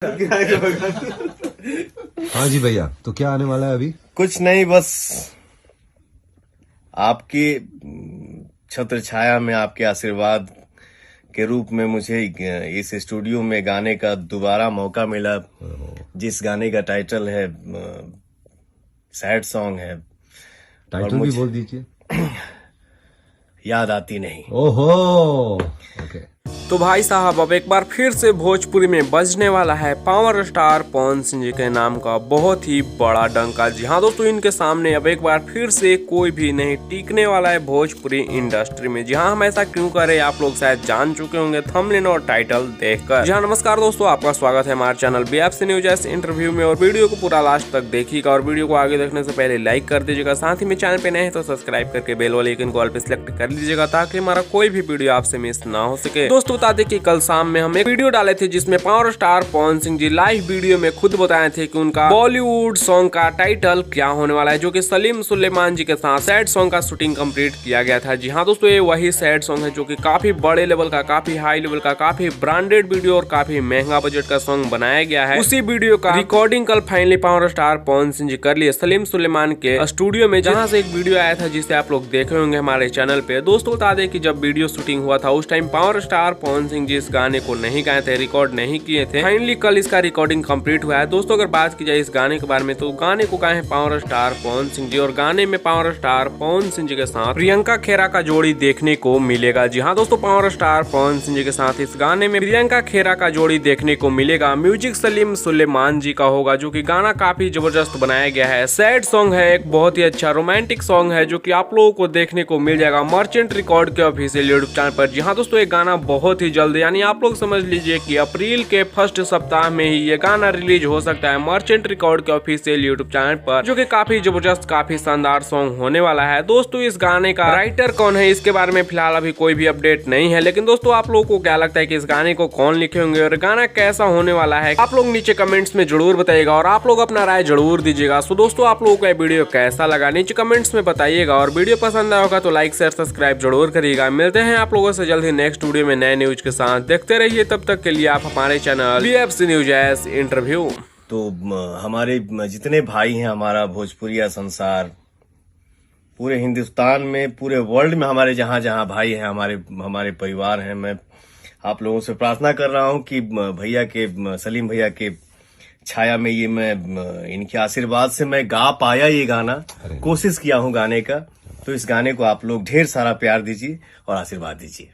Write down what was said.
हाँ जी भैया, तो क्या आने वाला है अभी? कुछ नहीं, बस आपकी छत्र छाया में आपके आशीर्वाद के रूप में मुझे इस स्टूडियो में गाने का दोबारा मौका मिला, जिस गाने का टाइटल है सैड सॉन्ग है। टाइटल भी बोल दीजिए। याद आती नहीं। ओहो, ओके। तो भाई साहब अब एक बार फिर से भोजपुरी में बजने वाला है पावर स्टार पवन सिंह जी के नाम का बहुत ही बड़ा डंका। जी हाँ दोस्तों, इनके सामने अब एक बार फिर से कोई भी नहीं टिकने वाला है भोजपुरी इंडस्ट्री में। जी हाँ, हम ऐसा क्यों करें आप लोग शायद जान चुके होंगे थंबनेल और टाइटल देखकर। जी हाँ, नमस्कार दोस्तों, आपका स्वागत है हमारे चैनल BFC न्यूज ऐसे इंटरव्यू में। और वीडियो को पूरा लास्ट तक देखिएगा और वीडियो को आगे देखने से पहले लाइक कर दीजिएगा। साथ ही में चैनल पे नए हैं तो सब्सक्राइब करके बेल वाले आइकन को ऑल पे सिलेक्ट कर लीजिएगा ताकि हमारा कोई भी वीडियो आपसे मिस ना हो सके। दोस्तों बता दें कि कल शाम में हम एक वीडियो डाले थे जिसमें power star Pawan Singh ji live video में खुद बताए थे कि उनका बॉलीवुड सॉन्ग का टाइटल क्या होने वाला है, जो कि सलीम सुलेमान जी के साथ सैड सॉन्ग का शूटिंग कंप्लीट किया गया था। जी हाँ दोस्तों, ये वही सैड सॉन्ग है जो कि काफी बड़े लेवल का, काफी हाई लेवल का, काफी ब्रांडेड वीडियो और काफी महंगा बजट का सॉन्ग बनाया गया है। उसी वीडियो का रिकॉर्डिंग कल finally power star Pawan Singh ji कर लिए सलीम सुलेमान के स्टूडियो में, जहाँ से एक वीडियो आया था जिसे आप लोग देखे होंगे हमारे चैनल पे। दोस्तों बता दें कि जब वीडियो शूटिंग हुआ था उस time power star Pawan Singh ji इस गाने को नहीं गाए थे, रिकॉर्ड नहीं किए थे। फाइनली कल इसका रिकॉर्डिंग कंप्लीट हुआ है। दोस्तों अगर बात की जाए इस गाने के बारे में तो गाने को गाए हैं पावर स्टार पवन सिंह जी, और गाने में पावर स्टार पवन सिंह जी के साथ प्रियंका खेरा का जोड़ी देखने को मिलेगा। जी हाँ दोस्तों, पावर स्टार पवन सिंह जी के साथ इस गाने में प्रियंका खेरा का जोड़ी देखने को मिलेगा। म्यूजिक सलीम सुलेमान जी का होगा, जो कि गाना काफी जबरदस्त बनाया गया है। सैड सॉन्ग है, एक बहुत ही अच्छा रोमांटिक सॉन्ग है जो कि आप लोगों को देखने को मिल जाएगा मर्चेंट रिकॉर्ड के ऑफिशियल यूट्यूब चैनल पर। जी हाँ दोस्तों, एक गाना बहुत ही जल्द, यानी आप लोग समझ लीजिए कि अप्रैल के फर्स्ट सप्ताह में ही ये गाना रिलीज हो सकता है मर्चेंट रिकॉर्ड के ऑफिशियल यूट्यूब चैनल पर, जो कि काफी जबरदस्त, काफी शानदार सॉन्ग होने वाला है। दोस्तों इस गाने का राइटर कौन है इसके बारे में फिलहाल अभी कोई भी अपडेट नहीं है, लेकिन दोस्तों आप लोगों को क्या लगता है कि इस गाने को कौन लिखे होंगे और गाना कैसा होने वाला है, आप लोग नीचे कमेंट्स में जरूर बताइएगा और आप लोग अपना राय जरूर दीजिएगा। सो दोस्तों आप लोगों को ये वीडियो कैसा लगा नीचे कमेंट्स में बताइएगा, और वीडियो पसंद आया होगा तो लाइक शेयर सब्सक्राइब जरूर करिएगा। मिलते हैं आप लोगों से जल्द ही नेक्स्ट वीडियो में नए न्यूज के साथ। देखते रहिए, तब तक के लिए आप हमारे चैनल BFC न्यूज ऐसे इंटरव्यू। तो हमारे जितने भाई हैं, हमारा भोजपुरिया संसार पूरे हिंदुस्तान में, पूरे वर्ल्ड में हमारे जहां जहां भाई हैं, हमारे परिवार हैं, मैं आप लोगों से प्रार्थना कर रहा हूं कि भैया के, सलीम भैया के छाया में ये मैं इनके आशीर्वाद से मैं गा पाया ये गाना, कोशिश किया हूं गाने का। तो इस गाने को आप लोग ढेर सारा प्यार दीजिए और आशीर्वाद दीजिए।